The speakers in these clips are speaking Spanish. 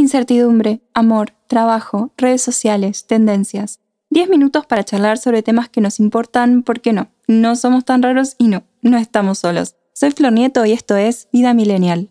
Incertidumbre, amor, trabajo, redes sociales, tendencias. 10 minutos para charlar sobre temas que nos importan porque no somos tan raros y no estamos solos. Soy Flor Nieto y esto es Vida Millennial.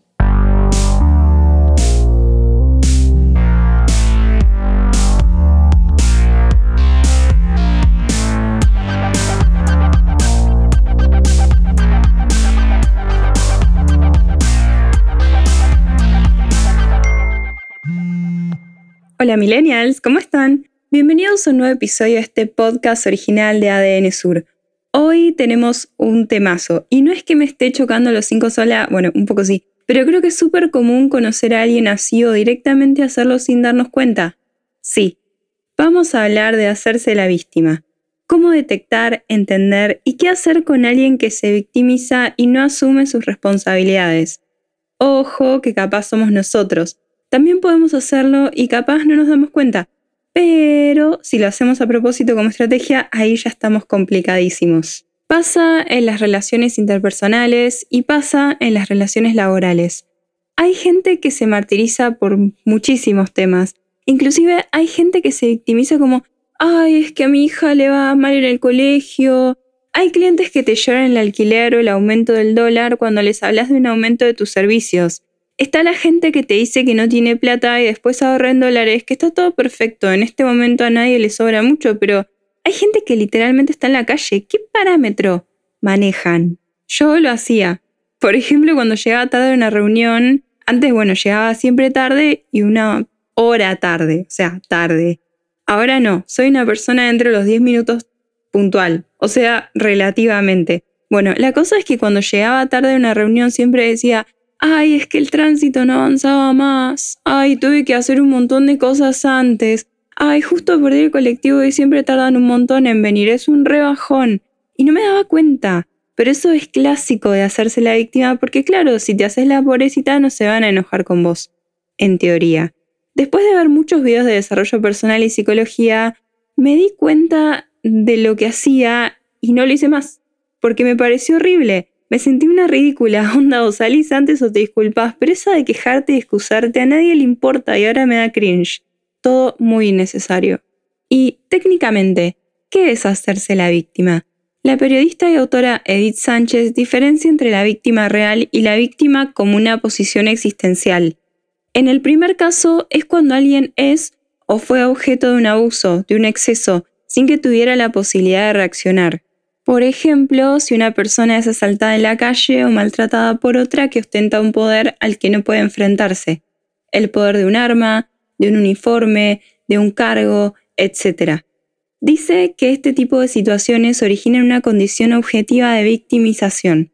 Hola Millennials, ¿cómo están? Bienvenidos a un nuevo episodio de este podcast original de ADN Sur. Hoy tenemos un temazo, y no es que me esté chocando los 5 sola, bueno, un poco sí, pero creo que es súper común conocer a alguien así o directamente hacerlo sin darnos cuenta. Sí, vamos a hablar de hacerse la víctima. Cómo detectar, entender y qué hacer con alguien que se victimiza y no asume sus responsabilidades. Ojo, que capaz somos nosotros. También podemos hacerlo y capaz no nos damos cuenta, pero si lo hacemos a propósito como estrategia, ahí ya estamos complicadísimos. Pasa en las relaciones interpersonales y pasa en las relaciones laborales. Hay gente que se martiriza por muchísimos temas. Inclusive hay gente que se victimiza como «Ay, es que a mi hija le va mal en el colegio». Hay clientes que te lloran el alquiler o el aumento del dólar cuando les hablas de un aumento de tus servicios. Está la gente que te dice que no tiene plata y después ahorra en dólares, que está todo perfecto. En este momento a nadie le sobra mucho, pero hay gente que literalmente está en la calle. ¿Qué parámetro manejan? Yo lo hacía. Por ejemplo, cuando llegaba tarde a una reunión, antes, llegaba siempre tarde y una hora tarde, o sea, tarde. Ahora no, soy una persona dentro de los 10 minutos puntual, o sea, relativamente. Bueno, la cosa es que cuando llegaba tarde a una reunión siempre decía «Ay, es que el tránsito no avanzaba más. Ay, tuve que hacer un montón de cosas antes. Ay, justo perdí el colectivo y siempre tardan un montón en venir. Es un rebajón». Y no me daba cuenta. Pero eso es clásico de hacerse la víctima porque, claro, si te haces la pobrecita no se van a enojar con vos. En teoría. Después de ver muchos videos de desarrollo personal y psicología, me di cuenta de lo que hacía y no lo hice más. Porque me pareció horrible. Me sentí una ridícula, onda, o salís antes o te disculpás, pero esa de quejarte y excusarte a nadie le importa y ahora me da cringe. Todo muy innecesario. Y, técnicamente, ¿qué es hacerse la víctima? La periodista y autora Edith Sánchez diferencia entre la víctima real y la víctima como una posición existencial. En el primer caso es cuando alguien es o fue objeto de un abuso, de un exceso, sin que tuviera la posibilidad de reaccionar. Por ejemplo, si una persona es asaltada en la calle o maltratada por otra que ostenta un poder al que no puede enfrentarse. El poder de un arma, de un uniforme, de un cargo, etc. Dice que este tipo de situaciones originan una condición objetiva de victimización.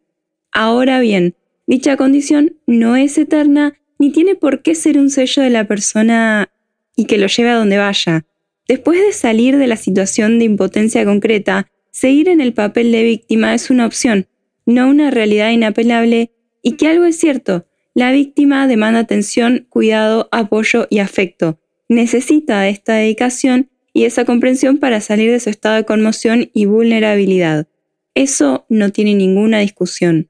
Ahora bien, dicha condición no es eterna ni tiene por qué ser un sello de la persona y que lo lleve a donde vaya. Después de salir de la situación de impotencia concreta, seguir en el papel de víctima es una opción, no una realidad inapelable, y que algo es cierto, la víctima demanda atención, cuidado, apoyo y afecto. Necesita esta dedicación y esa comprensión para salir de su estado de conmoción y vulnerabilidad. Eso no tiene ninguna discusión.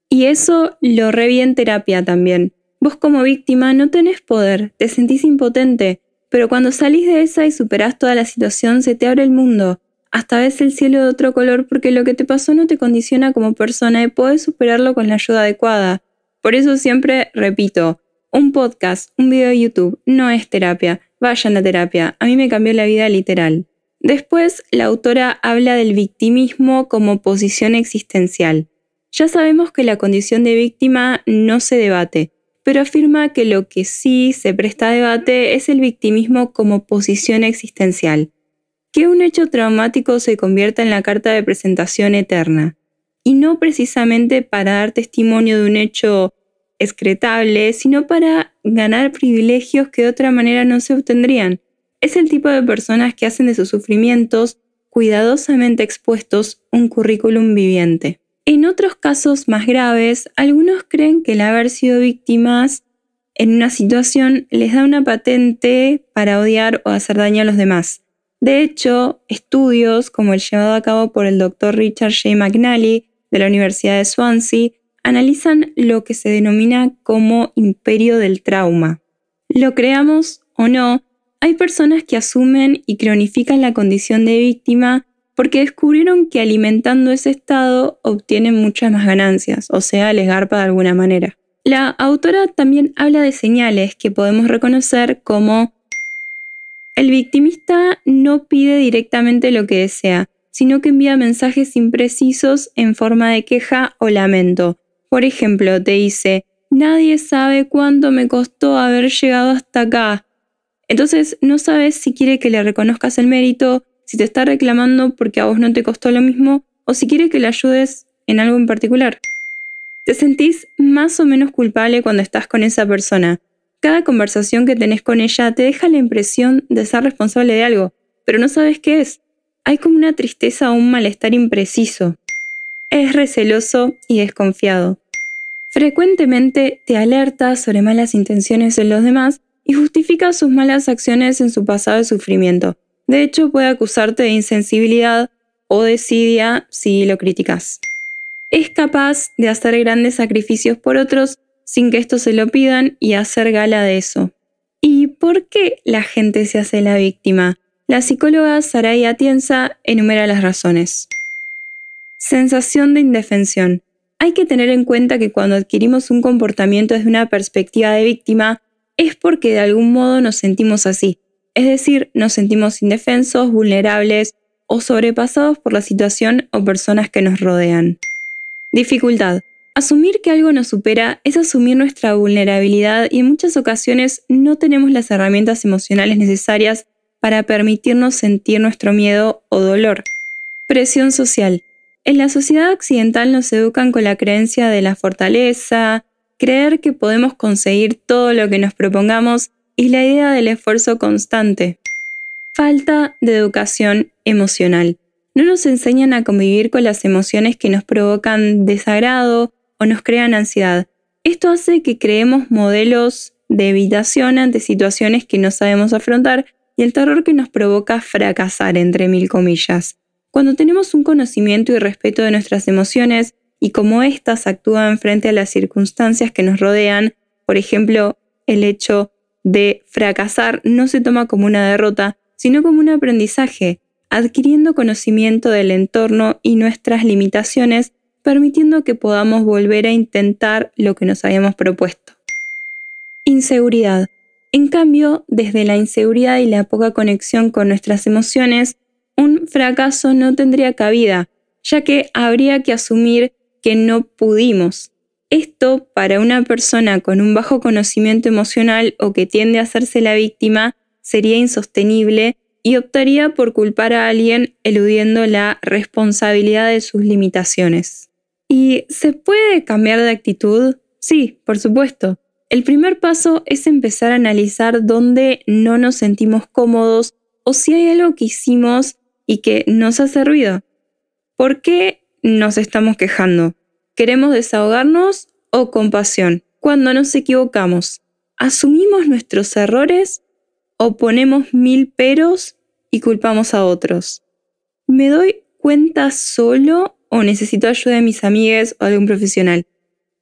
Y eso lo reví en terapia también. Vos como víctima no tenés poder, te sentís impotente, pero cuando salís de esa y superás toda la situación se te abre el mundo. Hasta ves el cielo de otro color porque lo que te pasó no te condiciona como persona y podés superarlo con la ayuda adecuada. Por eso siempre repito, un podcast, un video de YouTube no es terapia. Vayan a terapia, a mí me cambió la vida literal. Después, la autora habla del victimismo como posición existencial. Ya sabemos que la condición de víctima no se debate, pero afirma que lo que sí se presta a debate es el victimismo como posición existencial. Que un hecho traumático se convierta en la carta de presentación eterna, y no precisamente para dar testimonio de un hecho excretable, sino para ganar privilegios que de otra manera no se obtendrían. Es el tipo de personas que hacen de sus sufrimientos cuidadosamente expuestos un currículum viviente. En otros casos más graves, algunos creen que el haber sido víctimas en una situación les da una patente para odiar o hacer daño a los demás. De hecho, estudios como el llevado a cabo por el Dr. Richard J. McNally de la Universidad de Swansea analizan lo que se denomina como imperio del trauma. Lo creamos o no, hay personas que asumen y cronifican la condición de víctima porque descubrieron que alimentando ese estado obtienen muchas más ganancias, o sea, les garpa de alguna manera. La autora también habla de señales que podemos reconocer como el victimista no pide directamente lo que desea, sino que envía mensajes imprecisos en forma de queja o lamento. Por ejemplo, te dice, nadie sabe cuánto me costó haber llegado hasta acá. Entonces no sabes si quiere que le reconozcas el mérito, si te está reclamando porque a vos no te costó lo mismo, o si quiere que le ayudes en algo en particular. Te sentís más o menos culpable cuando estás con esa persona. Cada conversación que tenés con ella te deja la impresión de ser responsable de algo, pero no sabes qué es. Hay como una tristeza o un malestar impreciso. Es receloso y desconfiado. Frecuentemente te alerta sobre malas intenciones en los demás y justifica sus malas acciones en su pasado de sufrimiento. De hecho, puede acusarte de insensibilidad o desidia si lo criticas. Es capaz de hacer grandes sacrificios por otros sin que estos se lo pidan y hacer gala de eso. ¿Y por qué la gente se hace la víctima? La psicóloga Saray Atienza enumera las razones. Sensación de indefensión. Hay que tener en cuenta que cuando adquirimos un comportamiento desde una perspectiva de víctima, es porque de algún modo nos sentimos así. Es decir, nos sentimos indefensos, vulnerables o sobrepasados por la situación o personas que nos rodean. Dificultad. Asumir que algo nos supera es asumir nuestra vulnerabilidad y en muchas ocasiones no tenemos las herramientas emocionales necesarias para permitirnos sentir nuestro miedo o dolor. Presión social. En la sociedad occidental nos educan con la creencia de la fortaleza, creer que podemos conseguir todo lo que nos propongamos y la idea del esfuerzo constante. Falta de educación emocional. No nos enseñan a convivir con las emociones que nos provocan desagrado o nos crean ansiedad. Esto hace que creemos modelos de evitación ante situaciones que no sabemos afrontar y el terror que nos provoca fracasar, entre mil comillas. Cuando tenemos un conocimiento y respeto de nuestras emociones y cómo éstas actúan frente a las circunstancias que nos rodean, por ejemplo, el hecho de fracasar no se toma como una derrota, sino como un aprendizaje, adquiriendo conocimiento del entorno y nuestras limitaciones, permitiendo que podamos volver a intentar lo que nos habíamos propuesto. Inseguridad. En cambio, desde la inseguridad y la poca conexión con nuestras emociones, un fracaso no tendría cabida, ya que habría que asumir que no pudimos. Esto, para una persona con un bajo conocimiento emocional o que tiende a hacerse la víctima, sería insostenible y optaría por culpar a alguien eludiendo la responsabilidad de sus limitaciones. ¿Y se puede cambiar de actitud? Sí, por supuesto. El primer paso es empezar a analizar dónde no nos sentimos cómodos o si hay algo que hicimos y que nos hace ruido. ¿Por qué nos estamos quejando? ¿Queremos desahogarnos o compasión? Cuando nos equivocamos, ¿asumimos nuestros errores o ponemos 1000 peros y culpamos a otros? ¿Me doy cuenta solo o necesito ayuda de mis amigas o de un profesional?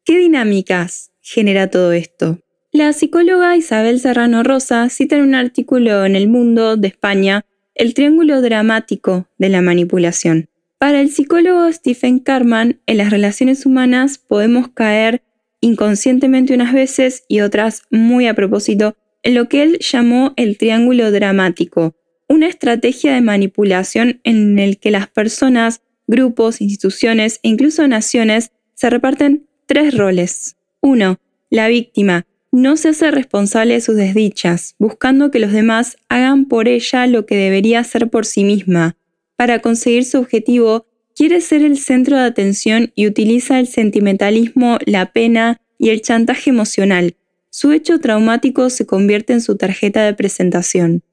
¿Qué dinámicas genera todo esto? La psicóloga Isabel Serrano Rosa cita en un artículo en El Mundo de España el triángulo dramático de la manipulación. Para el psicólogo Stephen Karman, en las relaciones humanas podemos caer inconscientemente unas veces y otras muy a propósito en lo que él llamó el triángulo dramático, una estrategia de manipulación en el que las personas, grupos, instituciones e incluso naciones se reparten 3 roles. 1. La víctima no se hace responsable de sus desdichas, buscando que los demás hagan por ella lo que debería hacer por sí misma. Para conseguir su objetivo, quiere ser el centro de atención y utiliza el sentimentalismo, la pena y el chantaje emocional. Su hecho traumático se convierte en su tarjeta de presentación.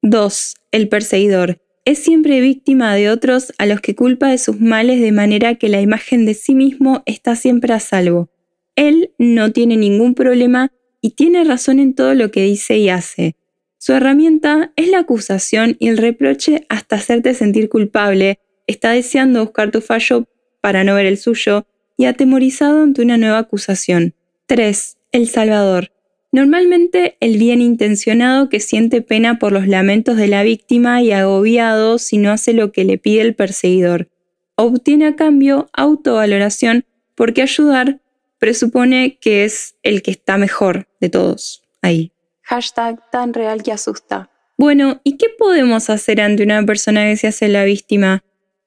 2. El perseguidor. Es siempre víctima de otros a los que culpa de sus males de manera que la imagen de sí mismo está siempre a salvo. Él no tiene ningún problema y tiene razón en todo lo que dice y hace. Su herramienta es la acusación y el reproche hasta hacerte sentir culpable, está deseando buscar tu fallo para no ver el suyo y atemorizado ante una nueva acusación. 3. El salvador. Normalmente el bien intencionado que siente pena por los lamentos de la víctima y agobiado si no hace lo que le pide el perseguidor, obtiene a cambio autovaloración porque ayudar presupone que es el que está mejor de todos. Ahí. #tan real que asusta. Bueno, ¿y qué podemos hacer ante una persona que se hace la víctima?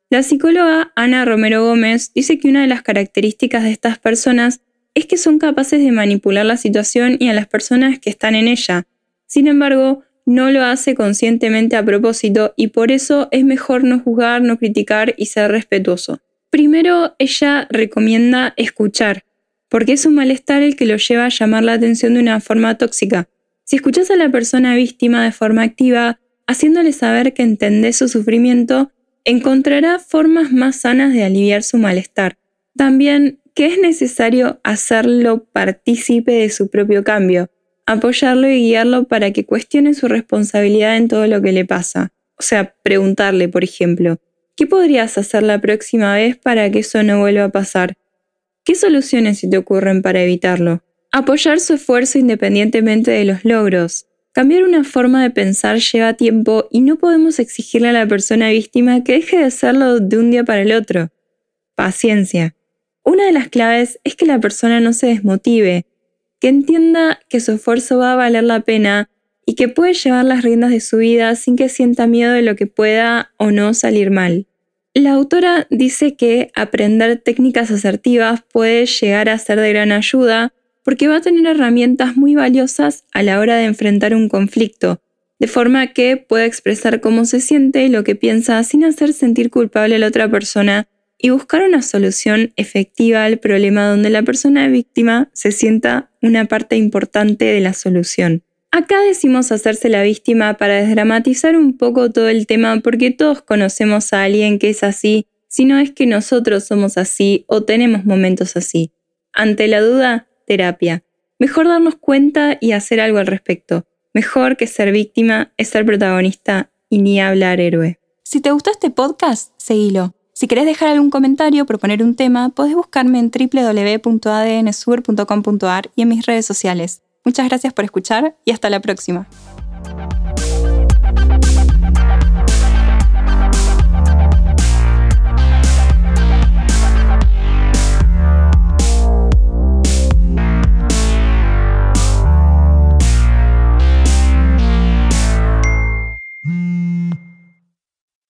La psicóloga Ana Romero Gómez dice que una de las características de estas personas es que son capaces de manipular la situación y a las personas que están en ella. Sin embargo, no lo hace conscientemente a propósito y por eso es mejor no juzgar, no criticar y ser respetuoso. Primero, ella recomienda escuchar, porque es un malestar el que lo lleva a llamar la atención de una forma tóxica. Si escuchás a la persona víctima de forma activa, haciéndole saber que entendés su sufrimiento, encontrará formas más sanas de aliviar su malestar. También que es necesario hacerlo partícipe de su propio cambio, apoyarlo y guiarlo para que cuestione su responsabilidad en todo lo que le pasa. O sea, preguntarle, por ejemplo, ¿qué podrías hacer la próxima vez para que eso no vuelva a pasar? ¿Qué soluciones se te ocurren para evitarlo? Apoyar su esfuerzo independientemente de los logros. Cambiar una forma de pensar lleva tiempo y no podemos exigirle a la persona víctima que deje de hacerlo de un día para el otro. Paciencia. Una de las claves es que la persona no se desmotive, que entienda que su esfuerzo va a valer la pena y que puede llevar las riendas de su vida sin que sienta miedo de lo que pueda o no salir mal. La autora dice que aprender técnicas asertivas puede llegar a ser de gran ayuda porque va a tener herramientas muy valiosas a la hora de enfrentar un conflicto, de forma que pueda expresar cómo se siente y lo que piensa sin hacer sentir culpable a la otra persona y buscar una solución efectiva al problema donde la persona víctima se sienta una parte importante de la solución. Acá decimos hacerse la víctima para desdramatizar un poco todo el tema porque todos conocemos a alguien que es así, si no es que nosotros somos así o tenemos momentos así. Ante la duda, terapia. Mejor darnos cuenta y hacer algo al respecto. Mejor que ser víctima es ser protagonista y ni hablar héroe. Si te gustó este podcast, seguilo. Si querés dejar algún comentario o proponer un tema, podés buscarme en www.adnsur.com.ar y en mis redes sociales. Muchas gracias por escuchar y hasta la próxima.